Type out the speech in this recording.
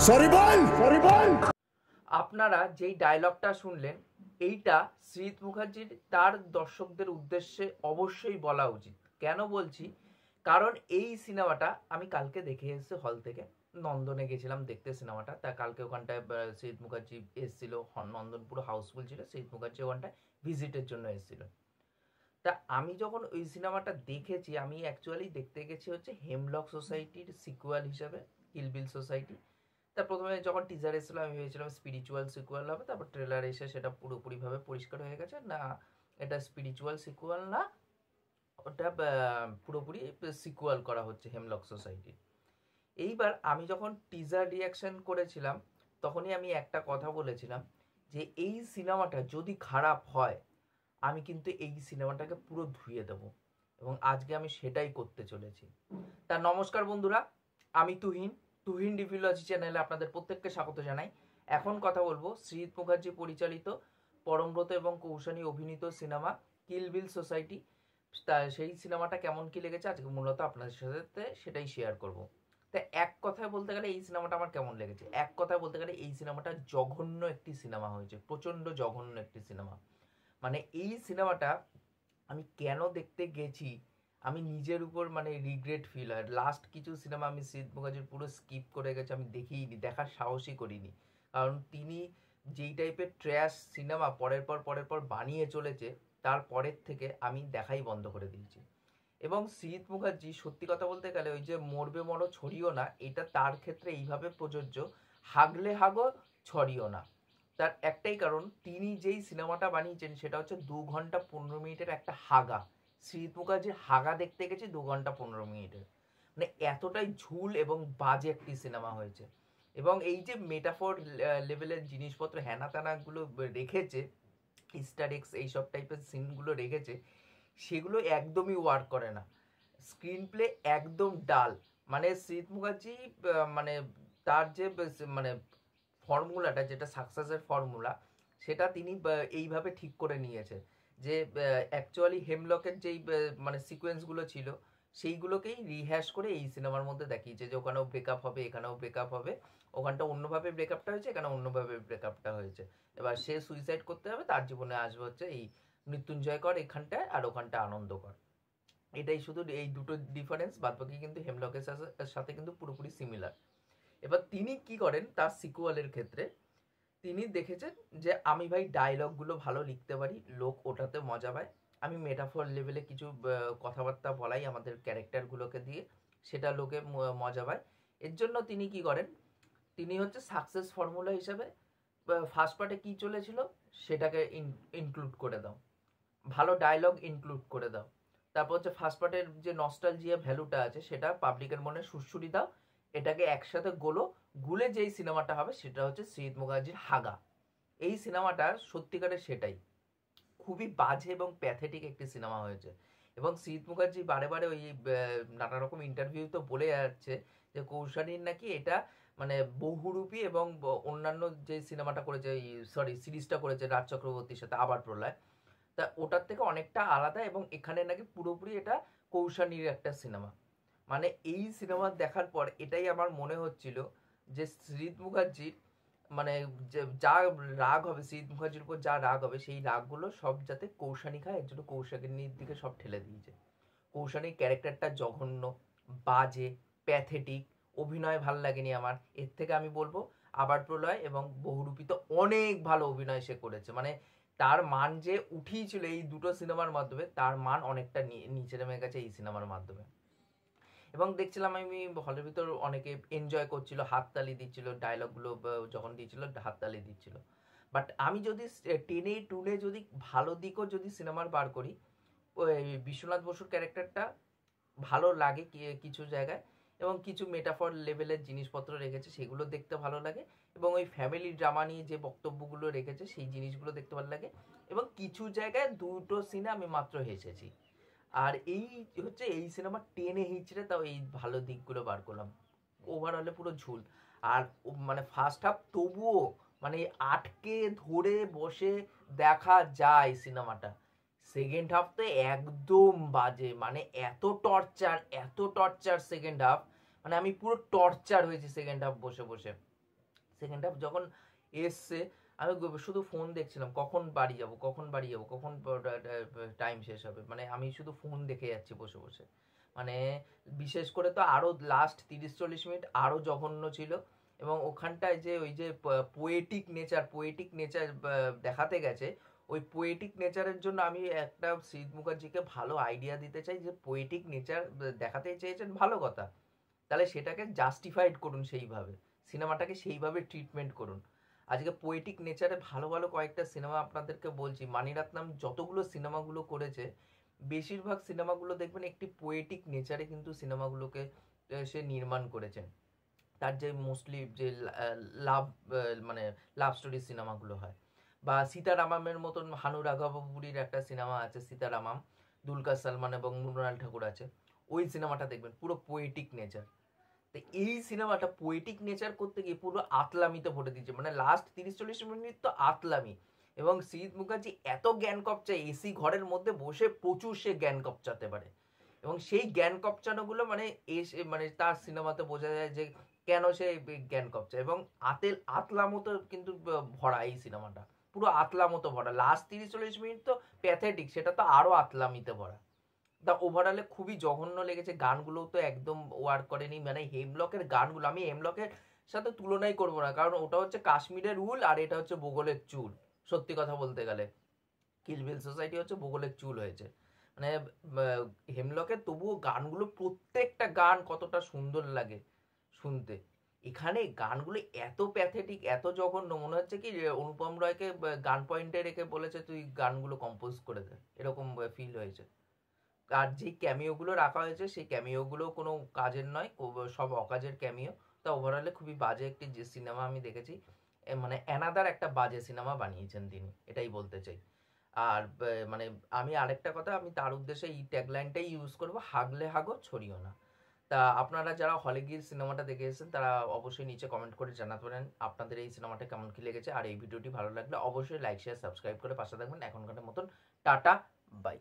Sorry বল। আপনারা যেই ডায়লগটা শুনলেন এইটা শ্রীজিৎ মুখার্জির তার দর্শকদের উদ্দেশ্যে অবশ্যই বলা উচিত। কেন বলছি? কারণ এই সিনেমাটা আমি কালকে দেখে এসেছি হল থেকে, নন্দনে গেছিলাম দেখতে সিনেমাটা। তা কালকে ওখানটায় শ্রীজিৎ মুখার্জি এসেছিল, নন্দন পুরো হাউসফুল ছিল, শ্রীজিৎ মুখার্জি ওখানটায় ভিজিটের জন্য এসেছিল। তা আমি যখন ওই সিনেমাটা দেখেছি, আমি অ্যাকচুয়ালি দেখতে গেছি হচ্ছে হেমলক সোসাইটির সিকুয়াল হিসাবে, কিল বিল সোসাইটি। তা প্রথমে যখন টিজার এসেছিল আমি ভেবেছিলাম স্পিরিচুয়াল সিকুয়াল হবে, তারপর ট্রেলার এসে সেটা পুরোপুরিভাবে পরিষ্কার হয়ে গেছে না, এটা স্পিরিচুয়াল সিকুয়াল না, ওটা পুরোপুরি সিকুয়াল করা হচ্ছে হেমলক সোসাইটি। এইবার আমি যখন টিজার রিয়াকশন করেছিলাম তখনই আমি একটা কথা বলেছিলাম যে এই সিনেমাটা যদি খারাপ হয় আমি কিন্তু এই সিনেমাটাকে পুরো ধুয়ে দেব, এবং আজকে আমি সেটাই করতে চলেছি। তা নমস্কার বন্ধুরা, আমি তুহিন রিভিউলজি চ্যানেলে আপনাদের প্রত্যেককে স্বাগত জানাই। এখন কথা বলবো শ্রীজিৎ মুখার্জি পরিচালিত, পরমব্রত এবং কৌশানী অভিনীত সিনেমা কিল বিল সোসাইটি। তা সেই সিনেমাটা কেমন কি লেগেছে আজকে মূলত আপনাদের সাথে সেটাই শেয়ার করব। তা এক কথায় বলতে গেলে এই সিনেমাটা আমার কেমন লেগেছে, এক কথায় বলতে গেলে এই সিনেমাটা জঘন্য একটি সিনেমা হয়েছে, প্রচণ্ড জঘন্য একটি সিনেমা। মানে এই সিনেমাটা আমি কেন দেখতে গেছি আমি নিজের উপর মানে রিগ্রেট ফিল হয়। লাস্ট কিছু সিনেমা আমি শ্রীজিৎ মুখার্জির পুরো স্কিপ করে গেছি, আমি দেখিনি, দেখার সাহসই করিনি। কারণ তিনি যেই টাইপের ট্র্যাশ সিনেমা পরের পর বানিয়ে চলেছে, তারপরের থেকে আমি দেখাই বন্ধ করে দিয়েছি। এবং শ্রীজিৎ মুখার্জি সত্যি কথা বলতে গেলে ওই যে মরবে মরো ছড়িও না, এটা তার ক্ষেত্রে এইভাবে প্রযোজ্য, হাগলে হাগো ছড়িও না। তার একটাই কারণ, তিনি যেই সিনেমাটা বানিয়েছেন সেটা হচ্ছে 2 ঘন্টা 15 মিনিটের একটা হাগা। শ্রীজিৎ মুখার্জির হাগা দেখতে গেছি 2 ঘন্টা 15 মিনিটের, মানে এতটাই ঝুল এবং বাজে একটি সিনেমা হয়েছে। এবং এই যে মেটাফোর লেভেলের জিনিসপত্র হ্যানা ত্যানাগুলো রেখেছে, ইস্টার এক্স এইসব টাইপের সিনগুলো রেখেছে, সেগুলো একদমই ওয়ার্ক করে না। স্ক্রিন প্লে একদম ডাল। মানে শ্রীজিৎ মুখার্জি মানে তার যে মানে ফর্মুলাটা, যেটা সাকসেসের ফর্মুলা, সেটা তিনি এইভাবে ঠিক করে নিয়েছে যে অ্যাকচুয়ালি হেমলকের যেই মানে সিকোয়েন্সগুলো ছিল সেইগুলোকেই রিহ্যাশ করে এই সিনেমার মধ্যে দেখিয়েছে যে ওখানেও ব্রেকআপ হবে, এখানেও ব্রেকআপ হবে, ওখানটা অন্যভাবে ব্রেকআপটা হয়েছে, এখানে অন্যভাবে ব্রেকআপটা হয়েছে। এবার সে সুইসাইড করতে হবে, তার জীবনে আসবে হচ্ছে এই মৃত্যুঞ্জয় কর এখানটায়, আর ওখানটা আনন্দ কর। এটাই শুধু এই দুটো ডিফারেন্স, বাদবাকি কিন্তু হেমলকের সাথে কিন্তু পুরোপুরি সিমিলার। এবার তিনি কি করেন তার সিকুয়ালের ক্ষেত্রে, তিনি দেখেছেন যে আমি ভাই ডায়লগগুলো ভালো লিখতে পারি, লোক ওটাতে মজা পায়, আমি মেটাফোর লেভেলে কিছু কথাবার্তা বলাই আমাদের ক্যারেক্টারগুলোকে দিয়ে, সেটা লোকে মজা পায়। এর জন্য তিনি কি করেন, তিনি হচ্ছে সাকসেস ফর্মুলা হিসাবে ফার্স্ট পার্টে কি চলেছিল সেটাকে ইনক্লুড করে দাও, ভালো ডায়লগ ইনক্লুড করে দাও, তারপর হচ্ছে ফার্স্ট পার্টের যে নস্টালজিয়া ভ্যালুটা আছে সেটা পাবলিকের মনে সুরসুরি দাও, এটাকে একসাথে গুলে যেই সিনেমাটা হবে সেটা হচ্ছে শ্রীজিৎ মুখার্জির হাগা। এই সিনেমাটা সত্যিকারের সেটাই, খুবই বাজে এবং প্যাথেটিক একটি সিনেমা হয়েছে। এবং শ্রীজিৎ মুখার্জি বারে বারে ওই নানা রকম ইন্টারভিউ তো বলে যাচ্ছে যে কৌশানীর নাকি এটা মানে বহুরূপী, এবং অন্যান্য যে সিনেমাটা করেছে, সরি সিরিজটা করেছে রাজ চক্রবর্তীর সাথে আবার প্রলয়, তা ওটার থেকে অনেকটা আলাদা, এবং এখানে নাকি পুরোপুরি এটা কৌশানীর একটা সিনেমা। মানে এই সিনেমা দেখার পর এটাই আমার মনে হচ্ছিল যে শ্রীজিৎ মুখার্জির মানে যা রাগ হবে, শ্রীজিৎ মুখার্জির উপর যা রাগ হবে, সেই রাগগুলো সব যাতে কৌশানী খায়, এর জন্য কৌশানীর দিকে সব ঠেলে দিয়েছে। কৌশানীর ক্যারেক্টারটা জঘন্য, বাজে, প্যাথেটিক, অভিনয় ভাল লাগেনি আমার। এর থেকে আমি বলবো আবার প্রলয় এবং বহুরূপী তো অনেক ভালো অভিনয় সে করেছে, মানে তার মান যে উঠিয়েছিল এই দুটো সিনেমার মাধ্যমে, তার মান অনেকটা নিচে নেমে গেছে এই সিনেমার মাধ্যমে। এবং দেখছিলাম আমি হলের ভিতর অনেকে এনজয় করছিল, হাততালি দিচ্ছিল, ডায়লগগুলো যখন দিচ্ছিল হাততালি দিচ্ছিল। বাট আমি যদি টেনে টুনে যদি ভালো দিকও যদি সিনেমার বার করি, ওই বিশ্বনাথ বসুর ক্যারেক্টারটা ভালো লাগে কিছু জায়গায়, এবং কিছু মেটাফর লেভেলের জিনিসপত্র রেখেছে সেগুলো দেখতে ভালো লাগে, এবং ওই ফ্যামিলি ড্রামা নিয়ে যে বক্তব্যগুলো রেখেছে সেই জিনিসগুলো দেখতে ভালো লাগে, এবং কিছু জায়গায় দুটো সিনে আমি মাত্র হেসেছি। আর এই হচ্ছে এই সিনেমা টেনে হিচড়ে তাও এই ভালো দিকগুলো বার করলাম, ওভারঅলে পুরো ঝুল। আর মানে ফার্স্ট হাফ তবুও মানে আটকে ধরে বসে দেখা যায় সিনেমাটা, সেকেন্ড হাফ তো একদম বাজে, মানে এত টর্চার সেকেন্ড হাফ, মানে আমি পুরো টর্চার হয়েছি সেকেন্ড হাফ বসে বসে। সেকেন্ড হাফ যখন এসছে আমি শুধু ফোন দেখছিলাম, কখন বাড়ি যাব, কখন বাড়ি যাব, কখন টাইম শেষ হবে, মানে আমি শুধু ফোন দেখে যাচ্ছি বসে বসে। মানে বিশেষ করে তো আরও লাস্ট 30-40 মিনিট আরও জঘন্য ছিল। এবং ওখানটায় যে ওই যে পোয়েটিক নেচার দেখাতে গেছে, ওই পোয়েটিক নেচারের জন্য আমি একটা শ্রীজিৎ মুখার্জিকে ভালো আইডিয়া দিতে চাই যে পোয়েটিক নেচার দেখাতে চেয়েছেন, ভালো কথা, তাহলে সেটাকে জাস্টিফাইড করুন, সেইভাবে সিনেমাটাকে সেইভাবে ট্রিটমেন্ট করুন। আজকে পোয়েটিক নেচারে ভালো ভালো কয়েকটা সিনেমা আপনাদেরকে বলছি, মানিরত্নম যতগুলো সিনেমাগুলো করেছে বেশিরভাগ সিনেমাগুলো দেখবেন একটি পোয়েটিক নেচারে কিন্তু সিনেমাগুলোকে সে নির্মাণ করেছেন। তার যে মোস্টলি যে লাভ মানে লাভ স্টোরি সিনেমাগুলো হয়, বা সীতারামামের মতন হানু রাঘবপুরীর একটা সিনেমা আছে সীতারামাম, দুলকার সালমান এবং মৃণাল ঠাকুর আছে, ওই সিনেমাটা দেখবেন পুরো পোয়েটিক নেচার। তো এই সিনেমাটা পোয়েটিক নেচার করতে গিয়ে পুরো আতলামিতে ভরে দিচ্ছে, মানে লাস্ট 30-40 মিনিট তো আতলামি। এবং শ্রীজিৎ মুখার্জি এত জ্ঞান কপচায়, এসি ঘরের মধ্যে বসে প্রচুর সে জ্ঞান কপচাতে পারে। এবং সেই জ্ঞান কপচানোগুলো মানে এসে মানে তার সিনেমাতে বোঝা যায় যে কেন সে জ্ঞান কপচায়। এবং আতলামতো কিন্তু ভরা এই সিনেমাটা, পুরো আতলামতো ভরা। লাস্ট 30-40 মিনিট তো প্যাথেটিক, সেটা তো আরো আতলামিতে ভরা। দা ওভারঅলে খুবই জঘন্য লেগেছে। গানগুলো তো একদম ওয়ার্ক করেনি, মানে হেমলকের গানগুলো আমি হেমলকের সাথে তুলনাই করবো না, কারণ ওটা হচ্ছে কাশ্মীরের উল আর এটা হচ্ছে বগলের চুল। সত্যি কথা বলতে গেলে কিলবিল সোসাইটি হচ্ছে বগলের চুল হয়েছে। মানে হেমলকের তবুও গানগুলো, প্রত্যেকটা গান কতটা সুন্দর লাগে শুনতে। এখানে গানগুলো এত প্যাথেটিক, এত জঘন্য, মনে হচ্ছে কি অনুপম রয়কে গান পয়েন্টে রেখে বলেছে তুই গানগুলো কম্পোজ করে দে, এরকম ফিল হয়েছে। আর যে ক্যামিওগুলো রাখা হয়েছে সেই ক্যামিওগুলো কোনো কাজের নয়, সব অকাজের ক্যামিও। তা ওভারঅলে খুবই বাজে একটি যে সিনেমা আমি দেখেছি, মানে অ্যানাদার একটা বাজে সিনেমা বানিয়েছেন তিনি, এটাই বলতে চাই। আর মানে আমি আরেকটা কথা আমি তার উদ্দেশ্যে এই ট্যাগলাইনটাই ইউজ করবো, হাগলে হাগো ছড়িও না। তা আপনারা যারা হলে গিয়ে সিনেমাটা দেখে এসেছেন তারা অবশ্যই নিচে কমেন্ট করে জানাতে পারেন আপনাদের এই সিনেমাটা কেমন কি লেগেছে। আর এই ভিডিওটি ভালো লাগলে অবশ্যই লাইক শেয়ার সাবস্ক্রাইব করে পাশে থাকবেন। এখনকার মতন টাটা, বাই।